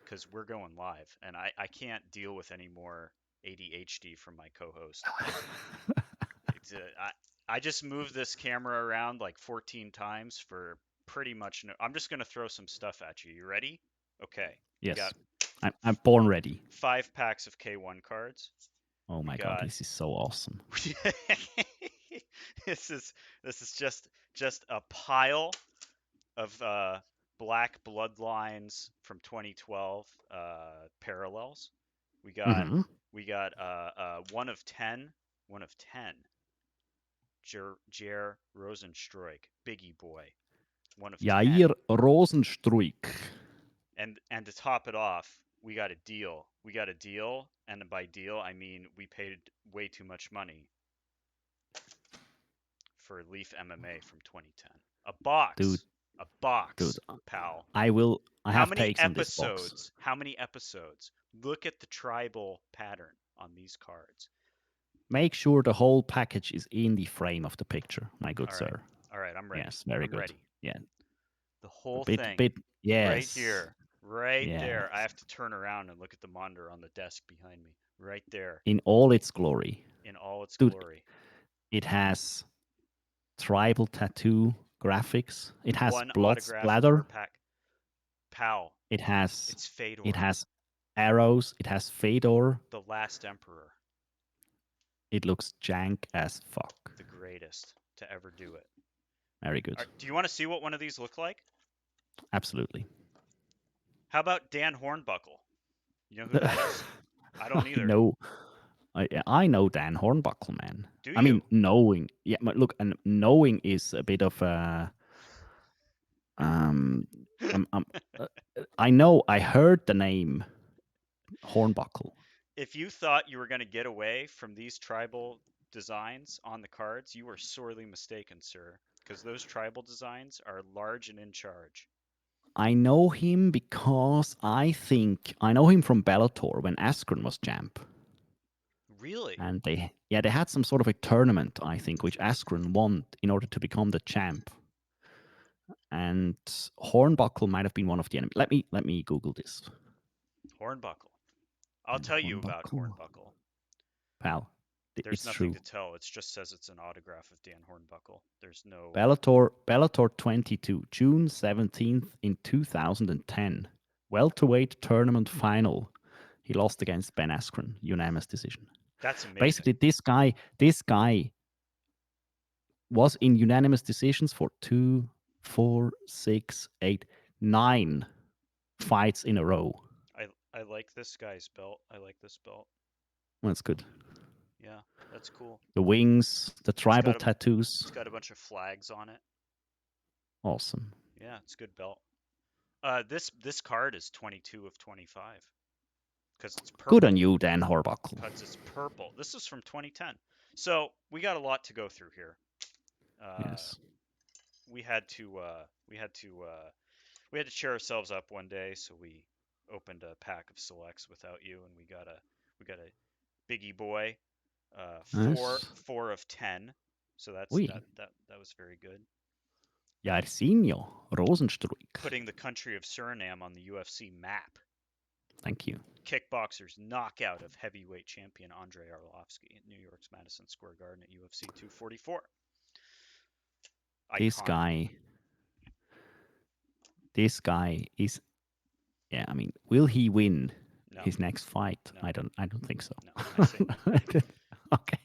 because we're going live, and I can't deal with any more ADHD from my co-host. It's I just moved this camera around like 14 times for pretty much no. I'm just gonna throw some stuff at you. You ready? Okay. We Yes, got I'm born ready. 5 packs of K1 cards. Oh We my god, got this is so awesome. this is just a pile of black bloodlines from 2012 parallels. We got Hmm. we got 1 of 10, 1 of 10. Jer Rosenstreich, Biggie Boy, 1 of 10. Jair Rosenstruik. And to top it off, we got a deal. We got a deal, and by deal I mean we paid way too much money for LEAF MMA from 2010. A Dude, box, a dude, box, pal. I How have many takes on this box. episodes? How many episodes? Look at the tribal pattern on these cards. Make sure the whole package is in the frame of the picture, my good All right. sir. All right, I'm ready. Yes, very I'm good. ready. Yeah, The a whole bit, thing right yes, here. Right there. I yes, have to turn around and look at the monitor on the desk behind me. Right there in all its glory. in all its Dude, glory. it has tribal tattoo graphics. It has One blood autograph per splatter. pack. Pal, It has it's it Fedor, has arrows. It has Fedor. the last emperor, It looks jank as fuck. the greatest to ever do it. Very good. Do you want to see what one of these look like? Absolutely. How about Dan Hornbuckle? You know who that is? I don't I either. know. I know Dan Hornbuckle, man. Do I mean, you? knowing, yeah, but look, and knowing is a bit of a um. I'm, uh, I know. I heard the name Hornbuckle. If you thought you were going to get away from these tribal designs on the cards, you were sorely mistaken, sir, because those tribal designs are large and in charge. I know him because I think I know him from Bellator when Askren was champ. Really? And they had some sort of a tournament, I think, which Askren won in order to become the champ. And Hornbuckle might have been one of the enemies. Let me Google this. Hornbuckle. I'll And tell you about Hornbuckle, Hornbuckle. pal, There's it's nothing true. to tell. It just says it's an autograph of Dan Hornbuckle. There's no. Bellator 22, June 17th in 2010. Welterweight tournament final. He lost against Ben Askren, unanimous decision. That's amazing. Basically, this guy was in unanimous decisions for 2, 4, 6, 8, 9 fights in a row. I like this guy's belt. I like this belt. That's good. Yeah, that's cool. The wings, the It's tribal got a tattoos. it's got a bunch of flags on it. Awesome. Yeah, it's a good belt. This card is 22 of 25 because it's Good on purple. you, Dan Horbuckle. Because it's purple. This is from 2010. So we got a lot to go through here. Uh, Yes. we had to uh, we had to uh, we had to cheer ourselves up one day, so we opened a pack of selects without you, and we got a biggie boy, Yes. 4 of 10. So Oui. that was very good. Jairzinho Rosenstruik. Putting the country of Suriname on the UFC map. Thank you. Kickboxer's knockout of heavyweight champion Andrei Arlovsky at New York's Madison Square Garden at UFC 244. This Iconic. guy. This guy is. Yeah. I mean, will he win No, his next fight? no, I don't think so. no. I say no. Okay.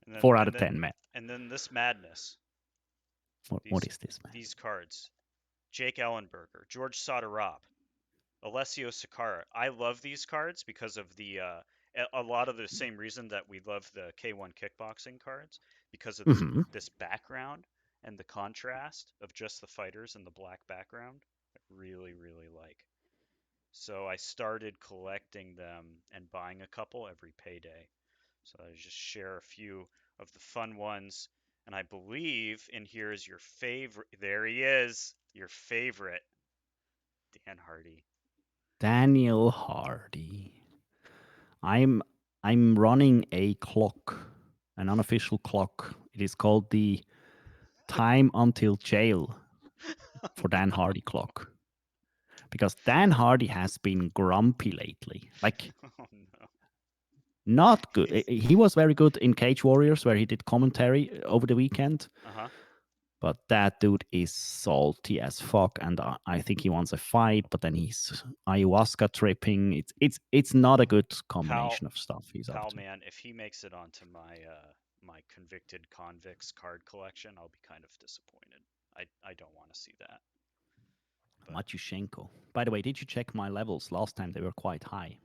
And then 4 out and of then 10, man. and then this madness. What These is this, man? these cards. Jake Ellenberger, George Soderop, Alessio Sakara. I love these cards because of a lot of the same reason that we love the K1 kickboxing cards because of this Hmm. this background and the contrast of just the fighters and the black background. I really really like. So I started collecting them and buying a couple every payday. So I just share a few of the fun ones. And I believe in here is your favorite. There he is, your favorite, Dan Hardy. Daniel Hardy. I'm I'm running a clock, an unofficial clock. It is called the Time Until Jail for Dan Hardy clock. because Dan Hardy has been grumpy lately. Like, Oh no. not good. He's He was very good in Cage Warriors, where he did commentary over the weekend. uh-huh. But that dude is salty as fuck, and I think he wants a fight. But then he's ayahuasca tripping. It's not a good Pal combination of stuff he's up pal to. man, if he makes it onto my convicted convicts card collection, I'll be kind of disappointed. I don't want to see that. But Matyushenko. By the way, did you check my levels last time? They were quite high.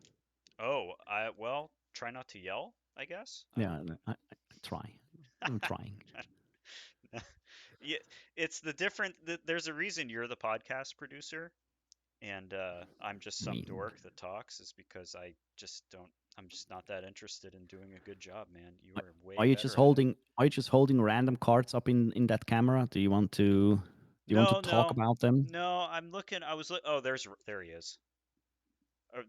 oh, I well, try not to yell, I guess. Yeah, I try. I'm trying. Yeah, it's the different. There's a reason you're the podcast producer, and I'm just I some mean, dork that talks. Is because I just don't. I'm just not that interested in doing a good job, man. You are are way are you just better at it. holding random cards up in that camera? Do you want to No, talk no, about them? no. I'm looking. Oh, there he is.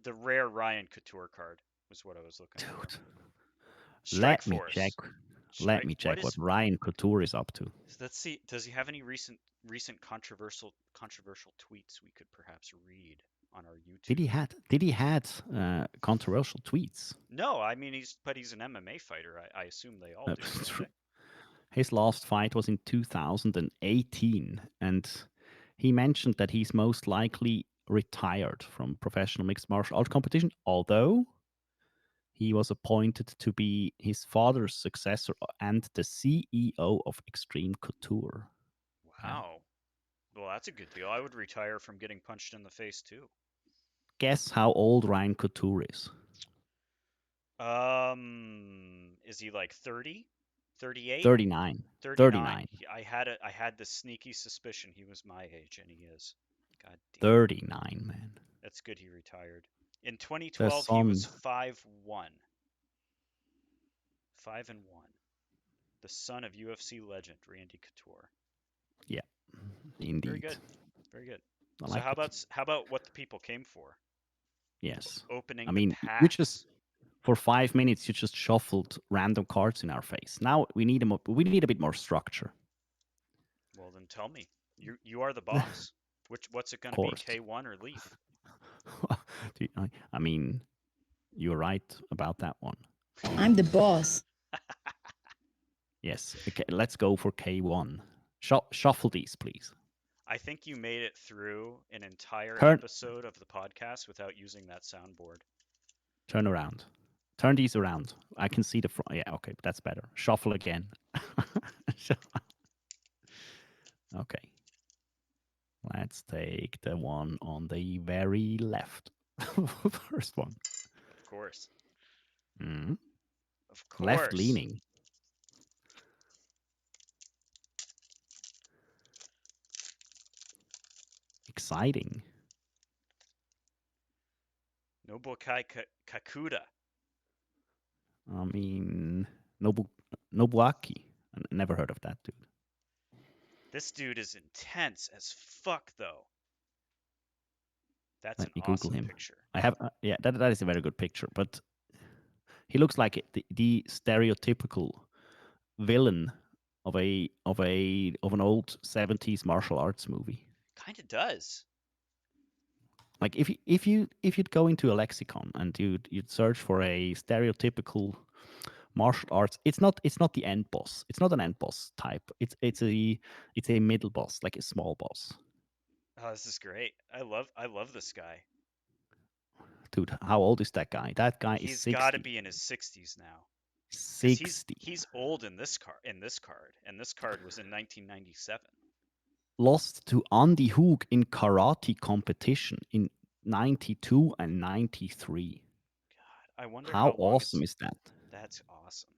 The rare Ryan Couture card was what I was looking for. Dude, Strike let me check. Force. Let Strike. me What check what is? Ryan Couture is up to. Let's see. Does he have any recent controversial tweets we could perhaps read on our Did he YouTube? had controversial tweets? No, I mean he's an MMA fighter. I assume they all do, don't they? His last fight was in 2018, and he mentioned that he's most likely retired from professional mixed martial arts competition, although he was appointed to be his father's successor and the CEO of Extreme Couture. Yeah. Wow. Well, that's a good deal. I would retire from getting punched in the face too. Guess how old Ryan Couture is? Is he like 30? 38? 39. 39. 39. I had this sneaky suspicion he was my age, and he is. God damn it. 39, man. That's good he retired. In The 2012, he was son. 5-1. 5-1. The son of UFC legend Randy Couture. Yeah, Very indeed. good. Very good. I So like it. how about what the people came for? Yes. I Opening the mean, you just packs. for 5 minutes you just shuffled random cards in our face. Now we need a bit more structure. Well, then tell me. You are the Of boss. What's it going to be? course. K1 or Leaf? I mean, you're right about that one. I'm the boss. Yes. Okay, let's go for K1. Shuffle these, please. I think you made it through an entire Turn episode of the podcast without using that soundboard. turn around. Turn these around. I can see the front. Yeah, okay, that's better. Shuffle again. Okay. Let's take the one on the very left. First one. Of course. Mhm. Of Left course. leaning. Exciting. Nobukai Kakuda. I mean, Nobu Nobuaki. I never heard of that dude. This dude is intense as fuck, though. That's an Let me Google awesome him. picture. I have, yeah, that is a very good picture. But he looks like the stereotypical villain of an old 70s martial arts movie. Kind of does. Like if you'd go into a lexicon and you'd search for a stereotypical martial arts, it's not the end boss. It's not an end boss type. It's a middle boss, like a small boss. Oh, this is great. I love this guy. Dude, how old is that guy? That guy is He's got to 60. be in his 60s now, because he's 60. he's old in this card. And this card was in 1997. Lost to Andy Hoog in karate competition in 92 and 93. God, I wonder How how long awesome it's. is that? That's awesome.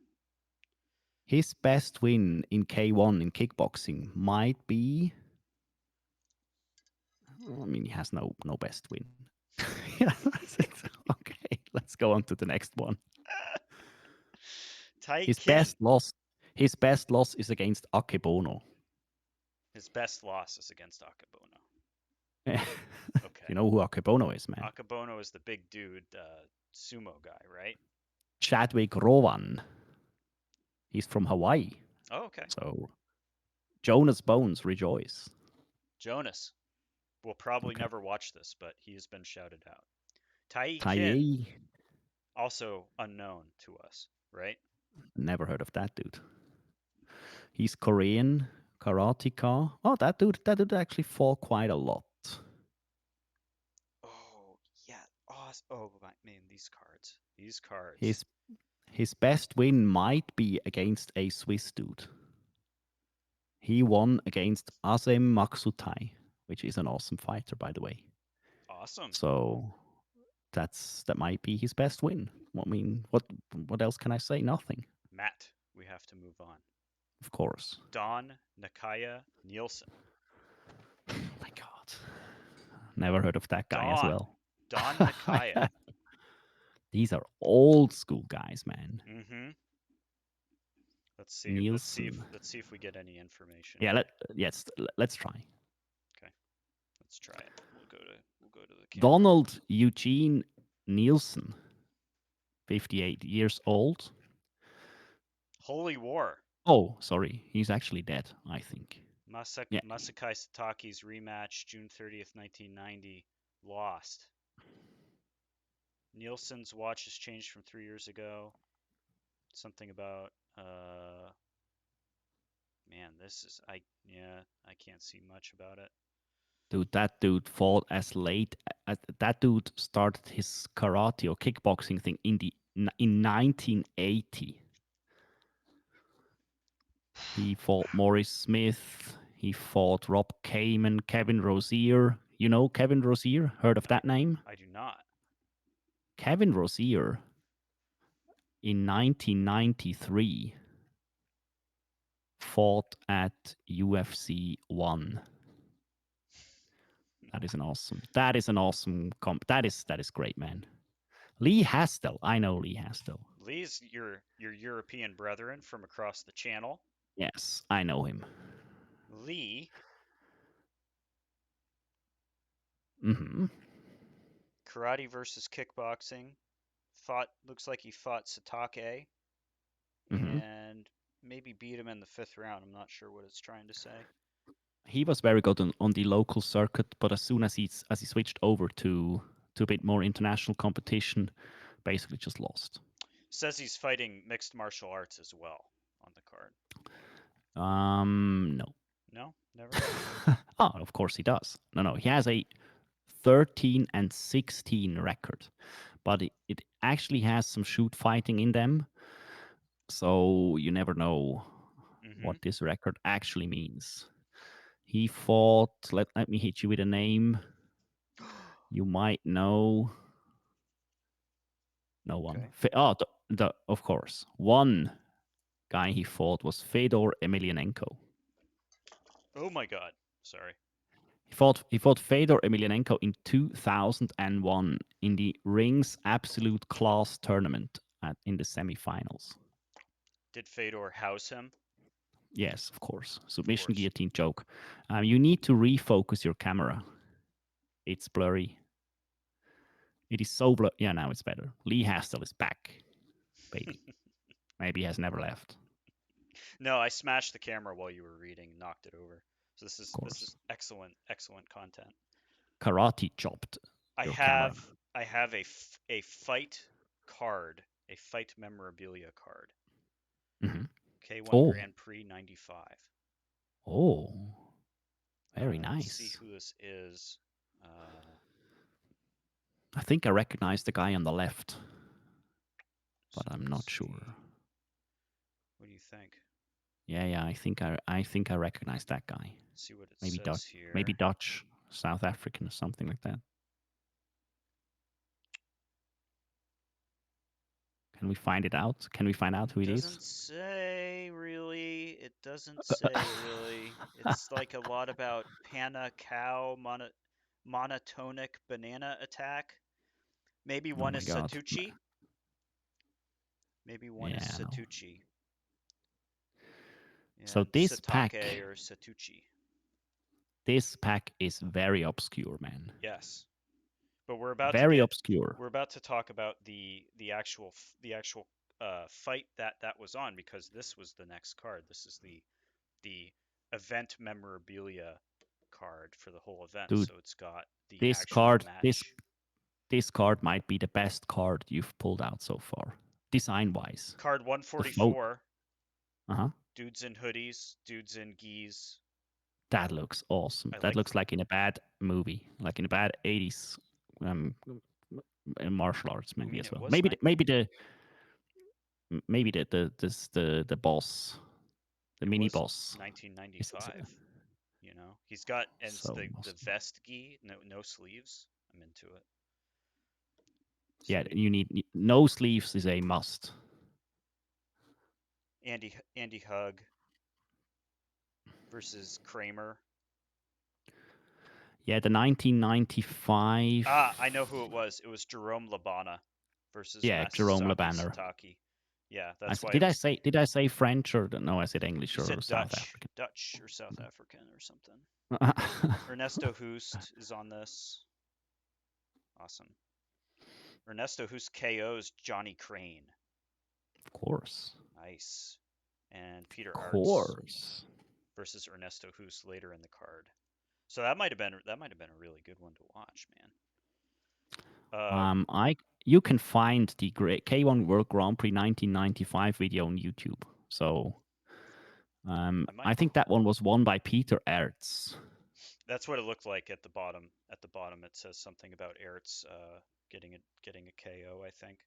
His best win in K1 in kickboxing might be. I mean, he has no best win. Yeah, okay, let's go on to the next one. Tai His best King. loss. His best loss is against Akebono. His best loss is against Akabono. You Okay. know who Akebono is, man? Akabono is the big dude, sumo guy, right? Chadwick Rowan. He's from Hawaii. Oh, okay. So Jonas Bones rejoice. Jonas. will probably Okay. never watch this, but he has been shouted out. Tai Kin, Taiyei, also unknown to us, right? never heard of that dude. He's Korean, karateka. Oh, that dude actually fought quite a lot. Oh, yeah. Awesome. Oh, man, these cards. These cards. His his best win might be against a Swiss dude. He won against Azem Maksutai, which is an awesome fighter, by the way. Awesome. So that might be his best win. I mean, what else can I say? Nothing, Matt, we have to move on. of course. Don Nakaya Nielsen. Oh my God, never heard of that guy as Don. well. Don Nakaya. These are old school guys, man. Mm-hmm. Let's see. Let's see if Nielsen. let's see if we get any information Yeah, here. let's try. Okay, let's try it. We'll go to the camera. Donald Eugene Nielsen, 58 years old. Holy War. Oh, sorry, he's actually dead, I think. Yeah, Masakai Satake's rematch, June 30th, 1990. Lost. Nielsen's watch has changed from 3 years ago. Something about man, this is I can't see much about it. dude, that dude fought as late. That dude started his karate or kickboxing thing in 1980. He fought Morris Smith. He fought Rob Kamen, Kevin Rosier. You know Kevin Rosier? Heard of I that name? I do not. Kevin Rosier in 1993 fought at UFC 1. That is an awesome. That is an awesome comp. That is great, man. Lee Hastel. I know Lee Hastel. Lee's your European brethren from across the channel. Yes, I know him. Lee, Hmm. karate versus kickboxing. Looks like he fought Satake Hmm. and maybe beat him in the fifth round. I'm not sure what it's trying to say. He was very good on the local circuit, but as soon as he switched over to a bit more international competition, basically just lost. Says he's fighting mixed martial arts as well on the card. No. No, never. Oh, of course he does. No, he has a 13 and 16 record, but it actually has some shoot fighting in them, so you never know Mm-hmm. what this record actually means. He fought. Let me hit you with a name. You might know. No one. Okay. Of course. One guy he fought was Fedor Emelianenko. Oh my God. Sorry. He fought Fedor Emelianenko in 2001 in the Rings Absolute Class tournament in the semifinals. Did Fedor house him? Yes, of course. Of Submission course. guillotine choke. You need to refocus your camera. It's blurry. It is so blurry. Yeah, now it's better. Lee Hastel is back, baby. Maybe he has never left. No, I smashed the camera while you were reading, knocked it over. So this Of is this course. is excellent, excellent content. Karate chopped I your camera. have I have a fight card, a fight memorabilia card. Hmm. K1 Oh, Grand Prix 95. oh, very Let's see nice. who this is. Uh, I think I recognize the guy on the left, but so I'm let's not see. sure. What do you think? Yeah. I think I recognize that guy. Let's see what it Maybe says Dutch, maybe here. Dutch, South African, or something like that. Can we find it out? Can we find out who it is? Doesn't say really. It doesn't say really. It's like a lot about Pana cow monotonic banana attack. Maybe Oh one my is god. Satucci. Maybe one is Yeah, no. Satucci. So And Satake or Satucci. this pack is very obscure, man. Yes. But we're about to Very get obscure. we're about to talk about the actual fight that was on because this was the next card. This is the event memorabilia card for the whole event, Dude, so it's got the this actual card, match. this card might be the best card you've pulled out so far, design wise. Card The photo, 144. uh-huh. Dudes in hoodies, dudes in gis. That looks awesome. I That like looks the. like in a bad movie, like in a bad 80s um, martial arts I movie mean, as it well. was Maybe the boss, the it mini was boss is 1995. You know, he's got and it's so the awesome. vest gi, no sleeves. I'm into it. Yeah, Sweet. you need no sleeves is a must. Andy Hug versus Kramer. Yeah, the 1995. Ah, I know who it was. It was Jerome Labana versus Yeah, Jerome Le Masaki Banner. Satake. Yeah, that's why it Did I was. say French or no? I said You English or said South African. Dutch or South African or something. Ernesto Hoost is on this. Awesome. Ernesto Hoost KO's Johnny Crane. Of course, Nice. And Peter of Arts course. versus Ernesto Hoost later in the card. So that might have been a really good one to watch, man. I You can find the K1 World Grand Prix 1995 video on YouTube. So I might. I think that one was won by Peter Ertz. That's what it looked like at the bottom. At the bottom, it says something about Ertz getting a KO. I think.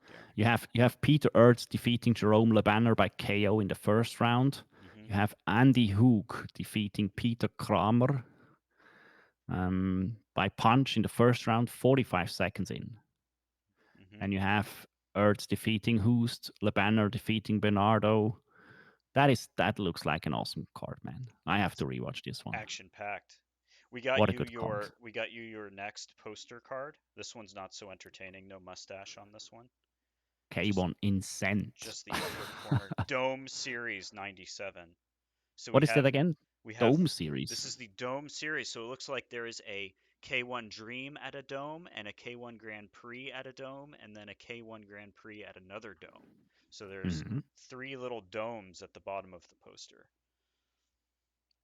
There. You have Peter Ertz defeating Jerome Le Banner by KO in the first round. Mhm. You have Andy Hoog defeating Peter Kramer by punch in the first round, 45 seconds in. Mhm. And you have Ertz defeating Hoost, Le Banner defeating Bernardo. That looks like an awesome card, man. I have It's to rewatch this one. action packed. What a good card. We got you your next poster card. This one's not so entertaining. No mustache on this one. Just K1 Incent. just the upper corner. Dome Series 97. So What is that again? we have Dome this series. is the Dome Series. So it looks like there is a K1 Dream at a dome and a K1 Grand Prix at a dome and then a K1 Grand Prix at another dome. So there's Mhm. three little domes at the bottom of the poster.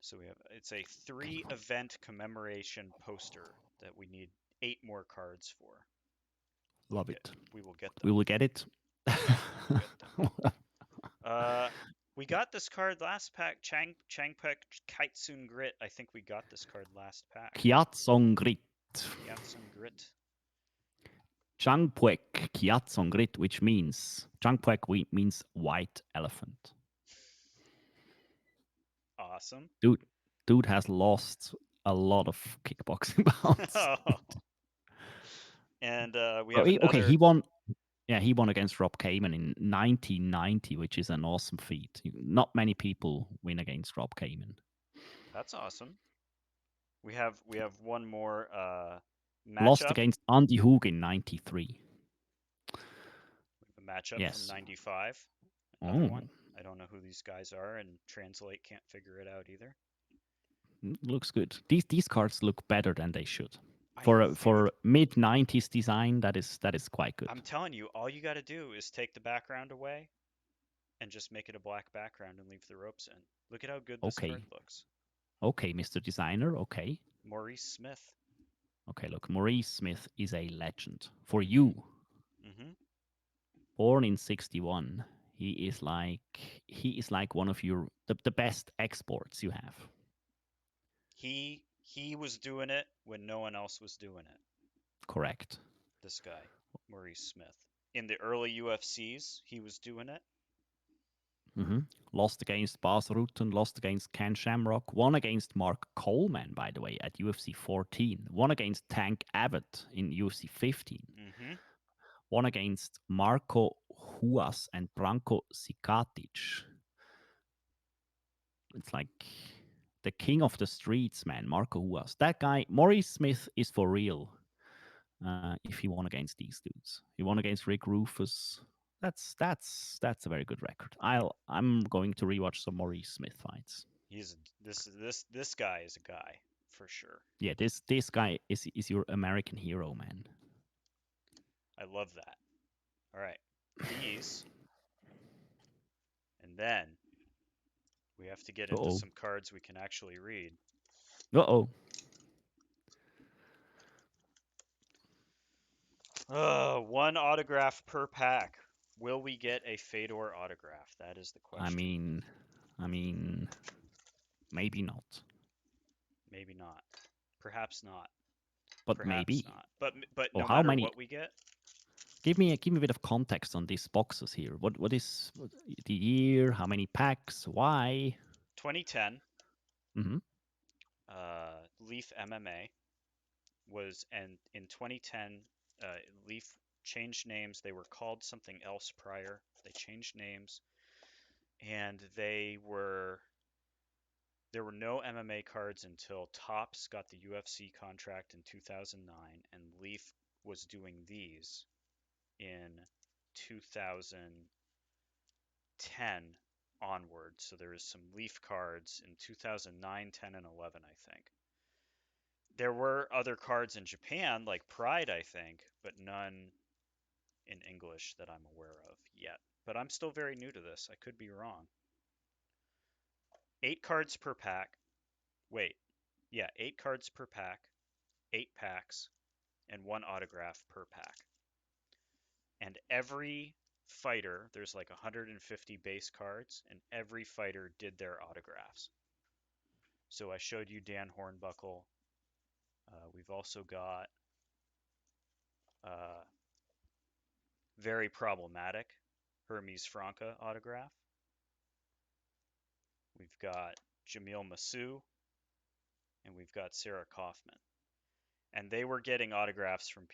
So it's a three K1. event commemoration poster that we need 8 more cards for. Love it. We will get We them. will get it. We will get them. Uh, we got this card last pack. Changpek Kaitsun Grit. I think we got this card last pack. Kiatsong Grit. Kiatsun Grit. Changpuek Kiatsong Grit, which means means white elephant. Awesome. Dude, dude has lost a lot of kickboxing bouts. And we Oh, have okay, another. he won. Yeah, he won against Rob Kamen in 1990, which is an awesome feat. Not many people win against Rob Kamen. That's awesome. We have one more Lost matchup. against Andy Hoog in 93. We have a matchup from Yes. 95. Another Oh, one. I don't know who these guys are, and Translate can't figure it out either. looks good. These cards look better than they should. I think For mid 90s design, that is quite good. I'm telling you, all you got to do is take the background away and just make it a black background and leave the ropes in. Look at how good this card Okay. looks. Okay, Mr. Designer. Okay. Maurice Smith. Okay, look, Maurice Smith is a legend. For Mhm. you, Mhm. born in 61, he is like one of the best exports you have. He was doing it when no one else was doing it. Correct. This guy, Maurice Smith. In the early UFCs, he was doing it. hmm Lost against Bas Rutten, lost against Ken Shamrock, won against Mark Coleman, by the way, at UFC 14, won against Tank Abbott in UFC 15, Mhm. won against Marco Huas and Branko Sikatic. It's like the king of the streets, man, Marco Huas. That guy, Maurice Smith, is for real. If he won against these dudes, he won against Rick Rufus. That's a very good record. I'm going to rewatch some Maurice Smith fights. This guy is a guy for sure. Yeah, this guy is your American hero, man. I love that. All right. These and then we have to get into Oh, some cards we can actually read. Uh-oh. One autograph per pack. Will we get a Fedor autograph? That is the I question. mean, I mean, maybe not, Maybe not. Perhaps not. but Perhaps maybe. not. But Or no how matter many? what we get, Give me a bit of context on these boxes here. What the year? How many packs? Why? 2010 Hmm. LEAF MMA was, and in 2010 LEAF changed names. They were called something else prior. They changed names, and there were no MMA cards until Topps got the UFC contract in 2009, and LEAF was doing these in 2010 onward. So there is some LEAF cards in 2009, 10, and 11, I think. There were other cards in Japan, like Pride, I think, but none in English that I'm aware of yet. But I'm still very new to this. I could be wrong. 8 cards per pack. Wait, yeah, 8 cards per pack, 8 packs, and one autograph per pack. And every fighter, there's like 150 base cards, and every fighter did their autographs. So I showed you Dan Hornbuckle. We've also got uh, very problematic Hermes Franca autograph. We've got Jamil Masu, and we've got Sarah Kaufman. And they were getting autographs from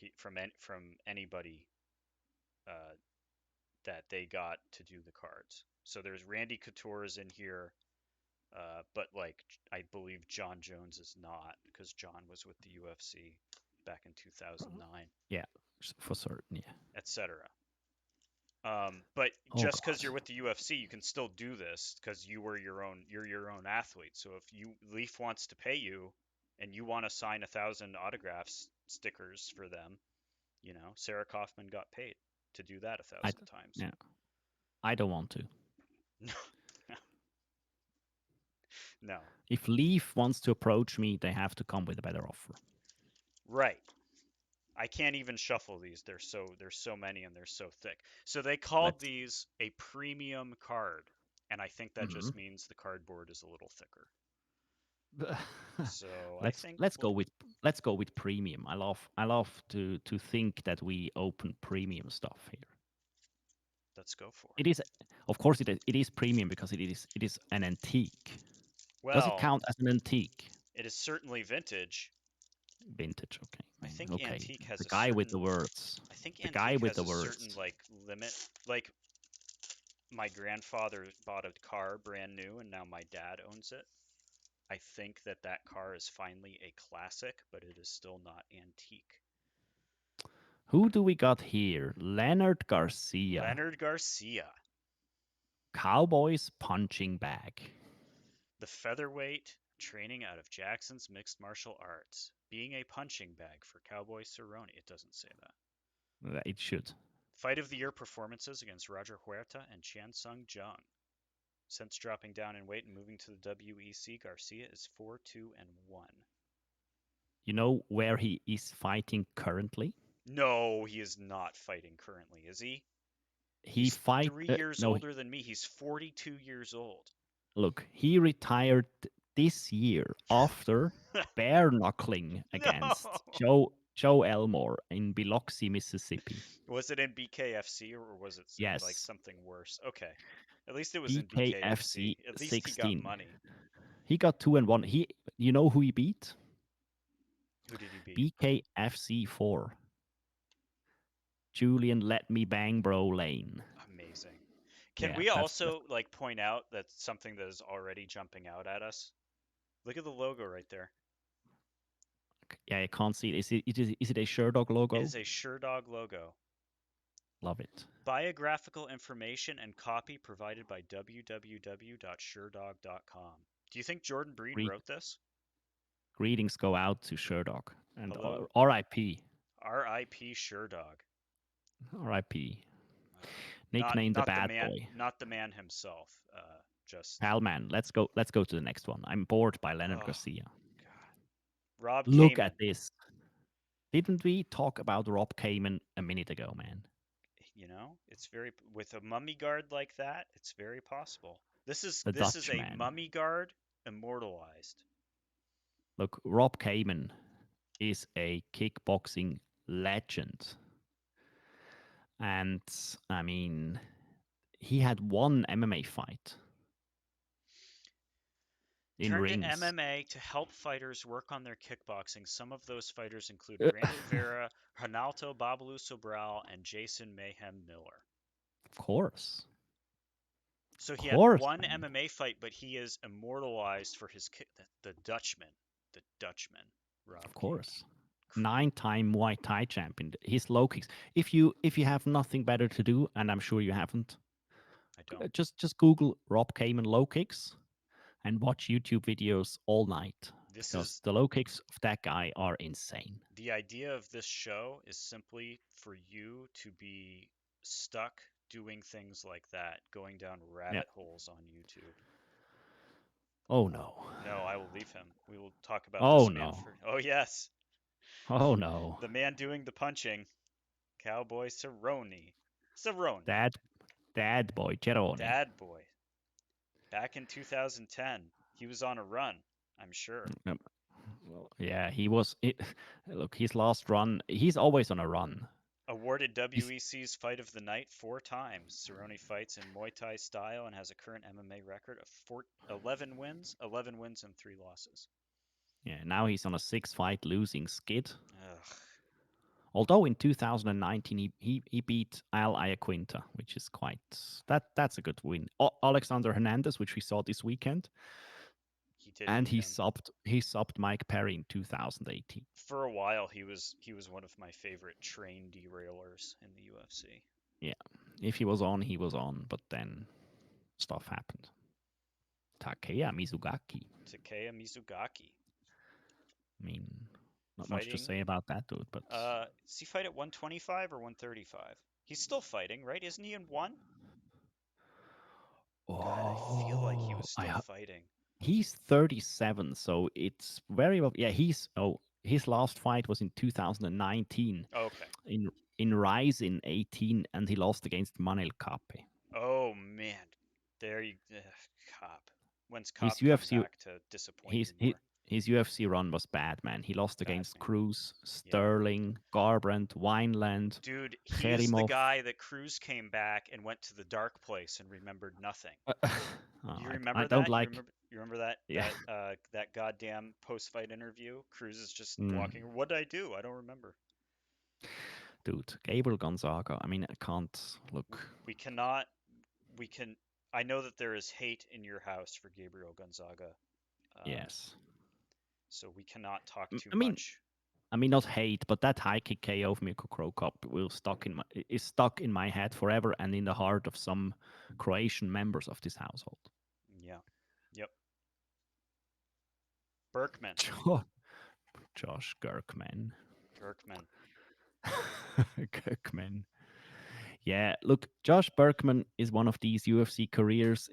anybody uh, that they got to do the cards. So there's Randy Couture is in here, but like I believe John Jones is not because John was with the UFC back in 2009, Yeah, for certain. Yeah. etc. But Oh just because God. you're with the UFC, you can still do this because you're your own athlete. So if Leaf wants to pay you and you want to sign 1,000 autographs stickers for them, Sarah Kaufman got paid to do that a I thousand times. yeah. I don't want to. No, no, If Leaf wants to approach me, they have to come with a better offer. right. I can't even shuffle these. There's so many and they're so thick. So they called Let's. these a premium card, and I think that Mhm. just means the cardboard is a little thicker. So I let's think let's go with let's go with premium. I love to think that we open premium stuff here. let's go for It it. is, of course, it is premium because it is an antique. Does it Well, count as an antique? it is certainly vintage. Vintage. Okay, I man. think Okay, antique has the a guy with certain the words. I think The guy antique with has the a certain words. like limit. Like my grandfather bought a car brand new and now my dad owns it. I think that car is finally a classic, but it is still not antique. Who do we got here? Leonard Garcia, Leonard Garcia, Cowboys punching bag. the featherweight training out of Jackson's mixed martial arts, being a punching bag for Cowboy Cerrone. It doesn't say that. It should. Fight of the year performances against Roger Huerta and Chan Sung Jung. Since dropping down in weight and moving to the WEC, Garcia is 4-2-1. You know where he is fighting currently? No, he is not fighting currently, is he? He He's fight. 3 years No, older than me. He's 42 years old. look, he retired this year after bare knuckling against No. Joe Elmore in Biloxi, Mississippi. Was it in BKFC or was it like Yes, something worse? Okay. At least it was in BKFC. BKFC At least he got 16. money. He got 2-1. You know who he beat? Who did he beat? BKFC 4. Julian Let Me Bang Bro Lane. Amazing. Can Yeah, we that's also like point out that something that is already jumping out at us? Look at the logo right there. yeah. I can't see it. Is it a Sherdog It logo? is a Sherdog logo. Love it. Biographical information and copy provided by www.sherdog.com. Do you think Jordan Breed Greet, wrote this? greetings go out to Sherdog and Hello, R.I.P. R.I.P. Sherdog. R.I.P. Not Nicknamed the not the bad man, boy. not the man himself. Just Pal man, let's go. Let's go to the next one. I'm bored by Leonard oh Garcia. god. Rob Look at Kaman. this. Didn't we talk about Rob Kamen a minute ago, man? It's very with a mummy guard like that, it's very possible. The This is a Dutchman. mummy guard immortalized. Look, Rob Kamen is a kickboxing legend. And I mean, he had one MMA fight in Turned to rings. MMA to help fighters work on their kickboxing. Some of those fighters include Brandon Vera, Ronaldo Babalu Sobral, and Jason Mayhem Miller. Of course. So Of he had course, one man. MMA fight, but he is immortalized for his kick. The Dutchman, the Dutchman, Of Rob Kaman. course. Nine-time Muay Thai champion. His low kicks. If you have nothing better to do, and I'm sure you haven't, I don't. just Google Rob Kamen low kicks and watch YouTube videos all night This because is the low kicks of that guy are insane. the idea of this show is simply for you to be stuck doing things like that, going down Yeah. rabbit holes on YouTube. Oh no. No, I will leave him. We will talk about Oh this man no. for. Oh, yes. Oh no. The man doing the punching. Cowboy Cerrone. Cerrone. Dad, dad boy, Cerrone. Dad boy. Back in 2010. He was on a run, I'm sure. Um, well, yeah, he was. Look, his last run. He's always on a run. Awarded He's WEC's Fight of the Night 4 times. Cerrone fights in Muay Thai style and has a current MMA record of 11 wins and 3 losses. Yeah. Now he's on a six-fight losing skid. Ugh, Although in 2019 he beat Al Iaquinta, which is quite that's a good win. Alexander Hernandez, which we saw this weekend, he did and beat him. he subbed Mike Perry in 2018. For a while, he was one of my favorite train derailers in the UFC. Yeah, if he was on, he was on, but then stuff happened. Takeya Mizugaki. Takeya Mizugaki I mean, not much to fighting. say about that dude, but Does he fight at 125 or 135? He's still fighting, right? Isn't he in one? God, I feel like he oh, was still fighting. he's 37, so it's very well. Yeah, his last fight was in 2019 Okay. in Rise in 18, and he lost against Manel Kape. Oh man, there you, Cop. When's His Cop come UFC back to disappoint his me his, more? his UFC run was bad, man. He lost Bad against man. Cruz, Yeah. Sterling, Garbrandt, Wineland, Dude, he is the Kerimov. guy that Cruz came back and went to the dark place and remembered nothing. You I remember don't that? like. You remember that Yeah, that goddamn post-fight interview? Cruz is just mm, walking. What did I do? I don't remember. dude, Gabriel Gonzaga. I mean, I can't look. We cannot. We can. I know that there is hate in your house for Gabriel Gonzaga, um, Yes, so we cannot talk too I mean, much. not hate, but that high kick KO of Mirko Krokop will is stuck in my head forever and in the heart of some Croatian members of this household. Yeah. Yep. Berkman. Josh Girkman. Girkman. Girkman. Yeah, look, Josh Berkman is one of these UFC careers.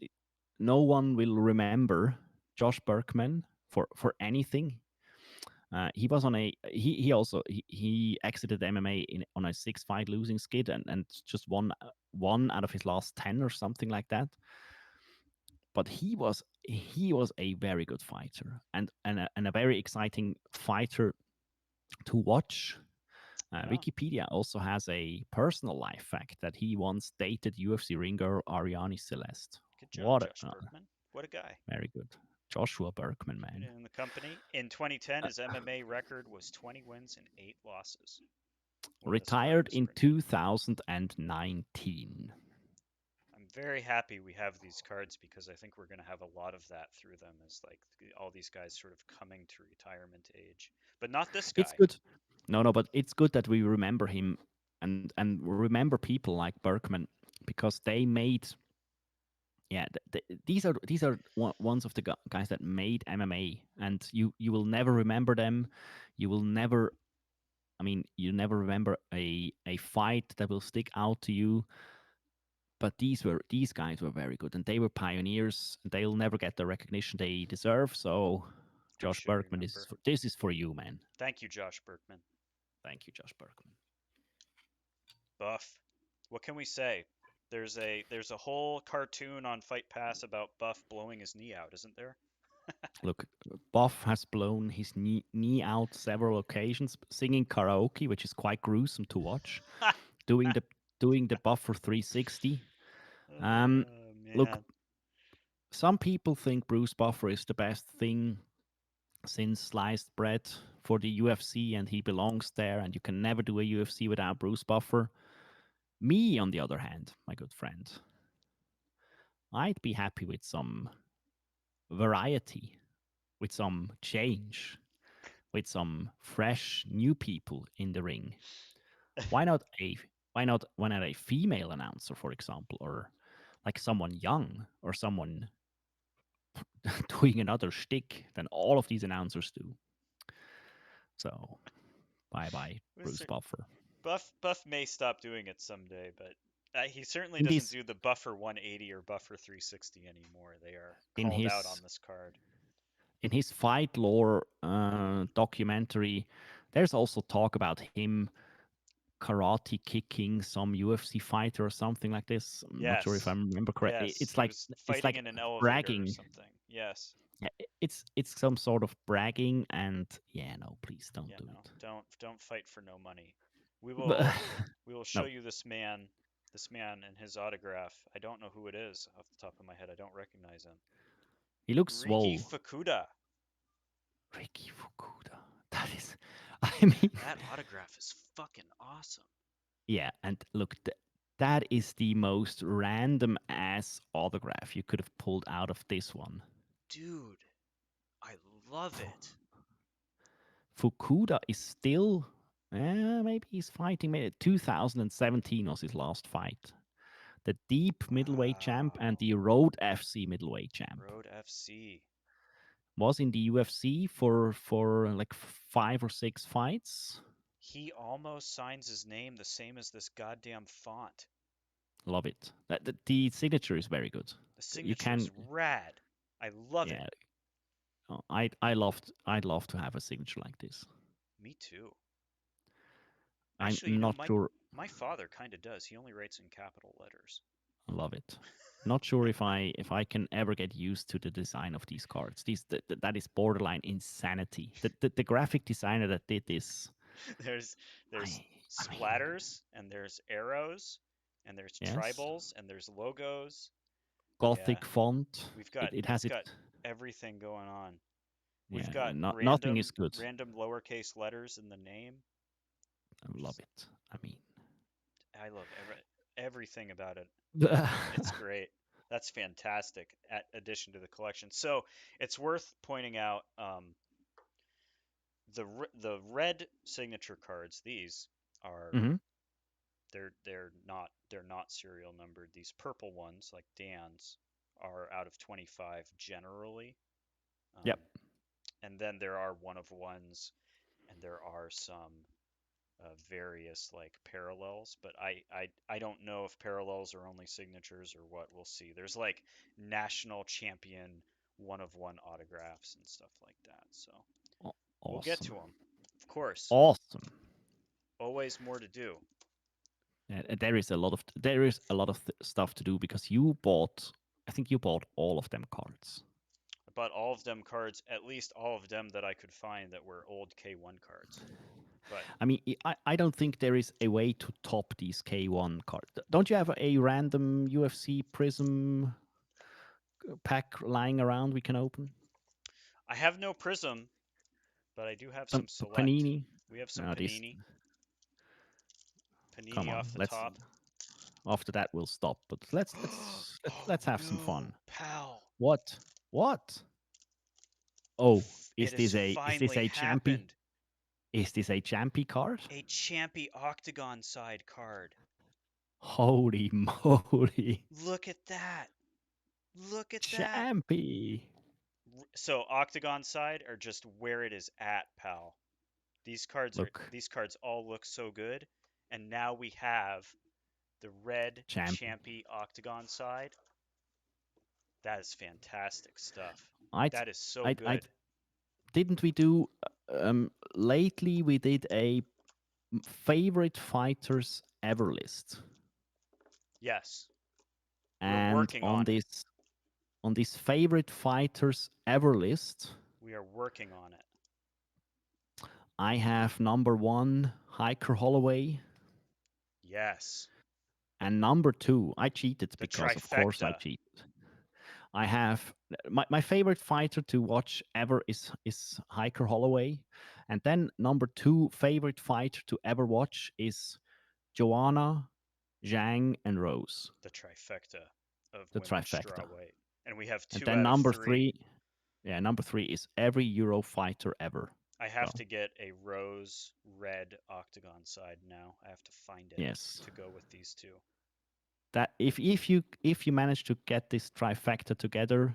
No one will remember Josh Berkman for anything. He was on he also he exited MMA on a six-fight losing skid and just won one out of his last 10 or something like that. But he was a very good fighter and a very exciting fighter to watch. Yeah. Wikipedia also has a personal life fact that he once dated UFC ring girl Ariane Celeste. Good job, What Josh Berkman. What a guy. very good. Joshua Berkman, Keeping man. it in the company. In 2010, Uh, his MMA record was 20 wins and 8 losses. One of the Retired smartest. in 2019. I'm very happy we have these cards because I think we're going to have a lot of that through them as like all these guys sort of coming to retirement age. But not this It's guy. good. No, but it's good that we remember him and remember people like Berkman because they made yeah these are ones of the guys that made MMA, and you will never remember them. You will never. I mean, you never remember a fight that will stick out to you. But these guys were very good, and they were pioneers, and they'll never get the recognition they deserve. So You Josh should Bergman, remember. this is for you, man. Thank you, Josh Berkman. Thank you, Josh Bergman. Buff. What can we say? There's a whole cartoon on Fight Pass about Buff blowing his knee out, isn't there? Look, Buff has blown his knee out several occasions, singing karaoke, which is quite gruesome to watch. Doing the doing the Buffer 360. Um, Oh look, man. some people think Bruce Buffer is the best thing since sliced bread for the UFC, and he belongs there. And you can never do a UFC without Bruce Buffer. Me, on the other hand, my good friend, I'd be happy with some variety, with some change, with some fresh new people in the ring. Why not a why not a female announcer, for example, or like someone young or someone doing another shtick than all of these announcers do. So bye bye, Bruce Mr. Buffer. Buff may stop doing it someday, but he certainly In doesn't this do the Buffer 180 or Buffer 360 anymore. They are in called out on his this card. in his fight lore documentary, there's also talk about him karate kicking some UFC fighter or something like this. I'm not sure if I Yes. remember correctly. Yes. He was It's fighting like in an elevator or bragging. something. Yes. Yeah, it's some sort of bragging, and yeah, no, please don't Yeah, do no. it. Don't fight for no money. We But will we will show no, you this man and his autograph. I don't know who it is off the top of my head. I don't recognize him. he looks Riki swole. Fukuda. Ricky Fukuda. That is, I mean, That autograph is fucking awesome. yeah, and look, that is the most random ass autograph you could have pulled out of this one. Dude, I love it. Fukuda is still, maybe he's fighting. Maybe 2017 was his last fight. The deep middleweight champ and Wow. the Road FC middleweight champ Road FC. was in the UFC for like 5 or 6 fights. He almost signs his name the same as this goddamn font. Love it. The signature is very good. The You signature is can, rad. I love it. yeah. I'd love to have a signature like this. Me too. I'm Actually, not sure. my father kind of does. He only writes in capital letters. I love it. Not sure if I can ever get used to the design of these cards. That is borderline insanity. The graphic designer that did this, there's there's I mean, splatters and there's arrows and there's yes, tribals and there's logos. Yeah, Gothic font. we've It got it it's has it. got everything going on. We've Yeah, got not nothing is random good. random lowercase letters in the name. I love Just it. I mean, I love everything about it. It's great. That's fantastic. Addition to the collection, so it's worth pointing out the red signature cards. These are hmm they're not serial numbered. These purple ones, like Dan's, are out of 25 generally. Um, Yep. and then there are one of ones, and there are some various like parallels, but I don't know if parallels are only signatures or what. We'll see. There's like national champion one of one autographs and stuff like that. So we'll get to Awesome. them, of course. Awesome. Always more to do. There is a lot of stuff to do because you bought. I think you bought all of them cards. I bought all of them cards, at least all of them that I could find that were old K1 cards. But I mean, I don't think there is a way to top these K1 cards. Don't you have a random UFC Prism pack lying around we can open? I have no Prism, but I do have Some some Select. Panini. We have some No, this. Panini. Come Panini on. off the Let's. top. After that, we'll stop. But let's Oh have some fun. no, pal. What? What? Oh, It is has this a is this finally a champy? happened. Is this a champy card? A Champy Octagon side card. Holy moly! Look at that. Look at that. Champy! So Octagon side are just where it is at, pal. Look, These cards all look so good. And now we have the red champy. Champy Octagon side. That is fantastic stuff. I'd, That is so I'd good. didn't we do lately? We did a favorite fighters ever list, Yes, we're and working on it. on this favorite fighters ever list, We are working on it. I have number one Hiker Holloway, Yes, and number two I cheated the because of course I trifecta. cheated. I have my favorite fighter to watch ever is Hiker Holloway, and then number two favorite fighter to ever watch is Joanna, Zhang, and Rose, The trifecta of the women's trifecta. strawweight. And we have And two then out of number three. three, yeah, number three is every Euro fighter ever. I have So to get a rose red octagon side now. I have to find it yes, to go with these two. that if you manage to get this trifecta together,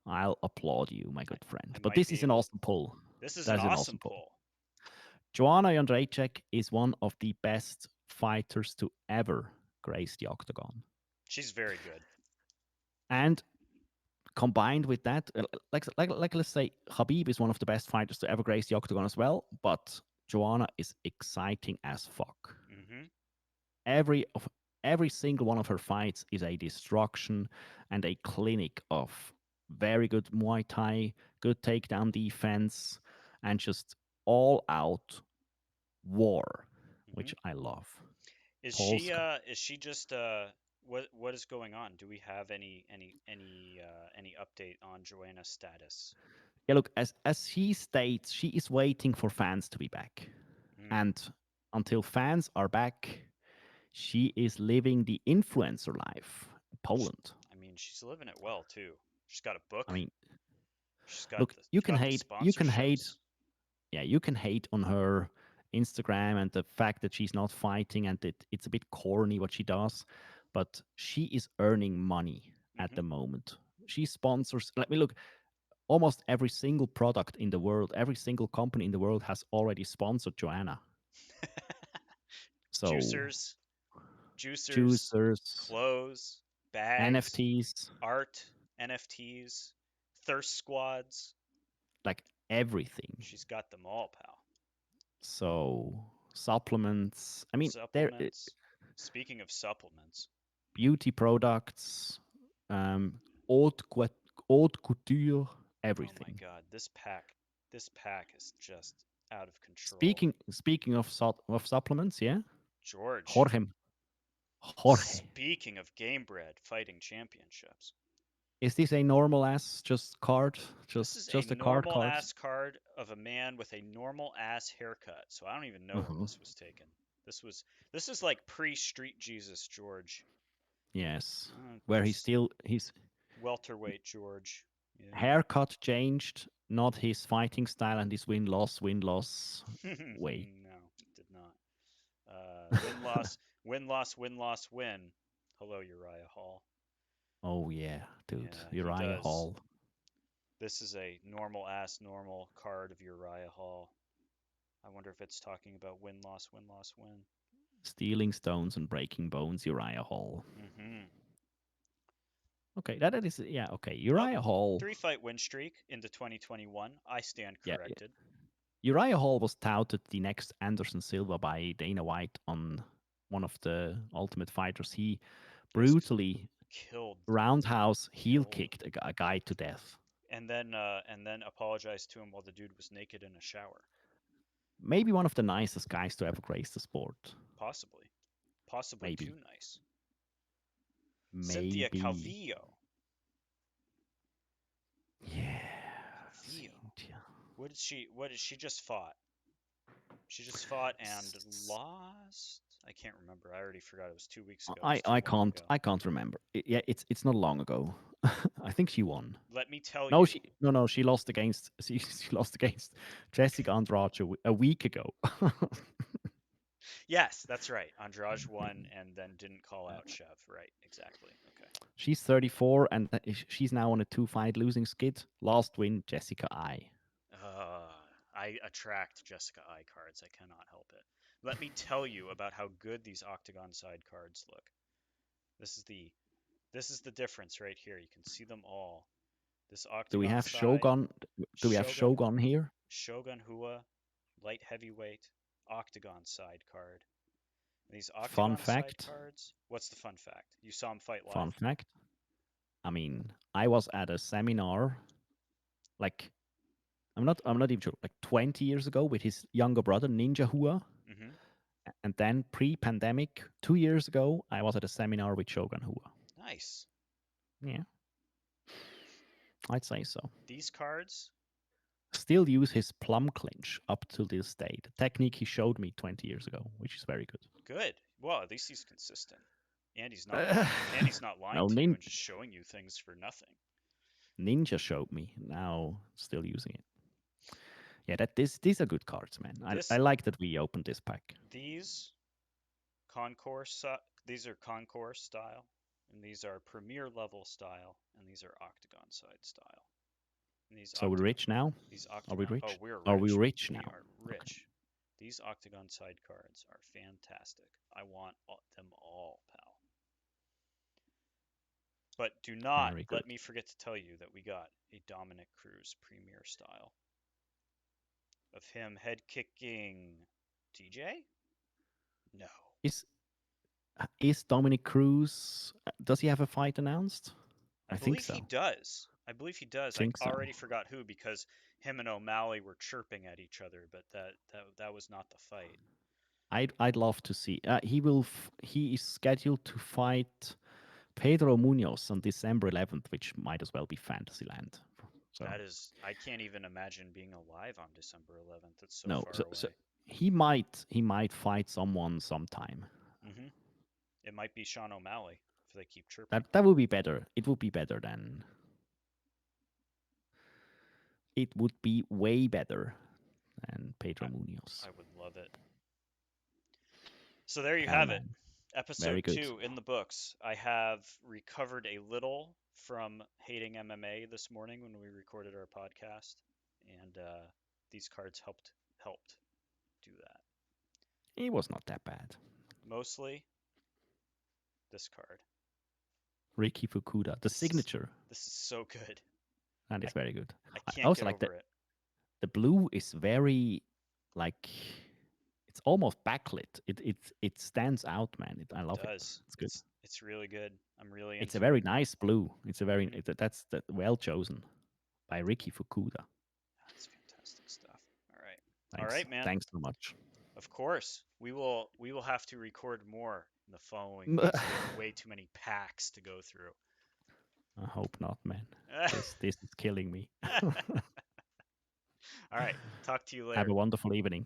I'll applaud you, my I, good friend. I But might this be is an able. awesome pull. This is an That's an awesome awesome pull. pull. Joanna Jędrzejczyk is one of the best fighters to ever grace the octagon. She's very good. And combined with that, like let's say Khabib is one of the best fighters to ever grace the octagon as well, but Joanna is exciting as fuck. Hmm. Every of every single one of her fights is a destruction and a clinic of very good Muay Thai, good takedown defense, and just all out war, Hmm. which I love. Is she Polska. just what is going on? Do we have any update on Joanna's status? Yeah, look, as he states, she is waiting for fans to be back. Mm. And until fans are back, she is living the influencer life in Poland. I mean, she's living it well too. She's got a I book. mean, She's got look, the you can got the hate, you can hate, sponsorships. yeah, you can hate on her Instagram and the fact that she's not fighting and it's a bit corny what she does, but she is earning money at Hmm. the moment. She sponsors, let me look, almost every single product in the world, every single company in the world has already sponsored Joanna. So Juicers, juicers, juicers, clothes, bags, NFTs, art, NFTs, thirst squads. like everything. She's got them all, pal. So supplements. I mean, there Supplements. Speaking of supplements, beauty products, um, haute haute couture, oh my everything. God, this pack is just out of control. Speaking of supplements, yeah, George, Jorge Jorge. speaking of game bred fighting championships, Is this a normal ass just card? this is a Just a card normal card? ass card of a man with a normal ass haircut. So I don't even know when Uh-huh. this was taken. This was this is like pre Street Jesus George. Yes, where This he's welterweight George. Yeah. haircut changed, not his fighting style and his win loss way. No, did not. Win loss, win loss, win loss, win. Hello, Uriah Hall. Oh yeah, dude, Yeah, he Uriah does. Hall This is a normal ass normal card of Uriah Hall. I wonder if it's talking about win loss, win loss, win. stealing stones and breaking bones. Uriah Hall. Hmm. Okay, that is yeah. Okay, Oh, Uriah Hall. 3 fight win streak into 2021. I stand Yeah, corrected. Uriah Hall was touted the next Anderson Silva by Dana White on one of the Ultimate Fighters. He Yes, brutally killed, roundhouse heel killed him, kicked a guy to death. and then apologized to him while the dude was naked in a shower. Maybe one of the nicest guys to ever grace the sport. Possibly, possibly Maybe, too nice. Cynthia maybe. Calvillo. Yeah, Calvillo. Cynthia. What did she just fought? She just fought and lost? I can't remember. I already forgot. It was 2 weeks ago. It was too long ago. I can't remember. Yeah, it's not long ago. I think she won. Let me tell No, you. she no she lost against she lost against Jessica Andrade a week ago. Yes, that's right. Andrade won and then didn't call out Chev. Right, exactly. Okay. She's 34 and she's now on a 2-fight losing skid. Last win Jessica I. Uh, I attract Jessica I cards. I cannot help it. Let me tell you about how good these octagon side cards look. This is the this is the difference right here. You can see them all. This Do we octagon have side, Shogun? Do we have Shogun Shogun here? Shogun Hua, light heavyweight, octagon side card. And these Fun octagon side fact. cards. What's the fun fact? You saw him fight Fun live? fact. I mean, I was at a seminar like I'm not even sure, like 20 years ago with his younger brother Ninja Hua. Mm-hmm. And then pre-pandemic, 2 years ago, I was at a seminar with Shogun Hua. Nice. Yeah, I'd say so. These cards, Still use his plum clinch up to this day. The technique he showed me 20 years ago, which is very good. good. Well, at least he's consistent. And he's not lying no, to you and just showing you things for nothing. Ninja showed me. Now still using it. Yeah, these are good cards, man. I This like that we opened this pack. these concourse these are concourse style, and these are premier level style, and these are octagon side style. And So we're rich now. these Are we octagon oh, rich? we're Are we rich. rich We now? are Okay, rich. These octagon side cards are fantastic. I want them all, pal. But do not very good. let me forget to tell you that we got a Dominic Cruz premier style of him head kicking TJ? No. Is is Dominic Cruz? Does he have a fight announced? I I think believe he so. does. I believe he does. I Think so. already forgot who because him and O'Malley were chirping at each other, but that was not the fight. I'd love to see. He is scheduled to fight Pedro Munoz on December 11th, which might as well be Fantasyland. So That is, I can't even imagine being alive on December 11th. It's so no, far so away. he might fight someone sometime. Hmm. It might be Sean O'Malley if they keep chirping. That would be better. It would be better than it would be way better than Pedro I, Munoz. I would love it. So there you Yeah, have it. man, very Episode good. 2 in the books. I have recovered a little from hating MMA this morning when we recorded our podcast, and these cards helped do that. It was not that bad. Mostly this card. Ricky Fukuda, the This is signature, this is so good. that I is very good. I I can't also get like over it. the blue is very like it's almost backlit. It stands out, man. I It love it. does. It's good. It's really good. I'm really It's a into very it. nice blue. It's a very Hmm. that's well chosen by Ricky Fukuda. That's fantastic stuff. All right. All Thanks. right, man. Thanks so much. Of course. We will have to record more in the following weeks. We have way too many packs to go through. I hope not, man. This is killing me. All right. Talk to you Have a later. wonderful evening.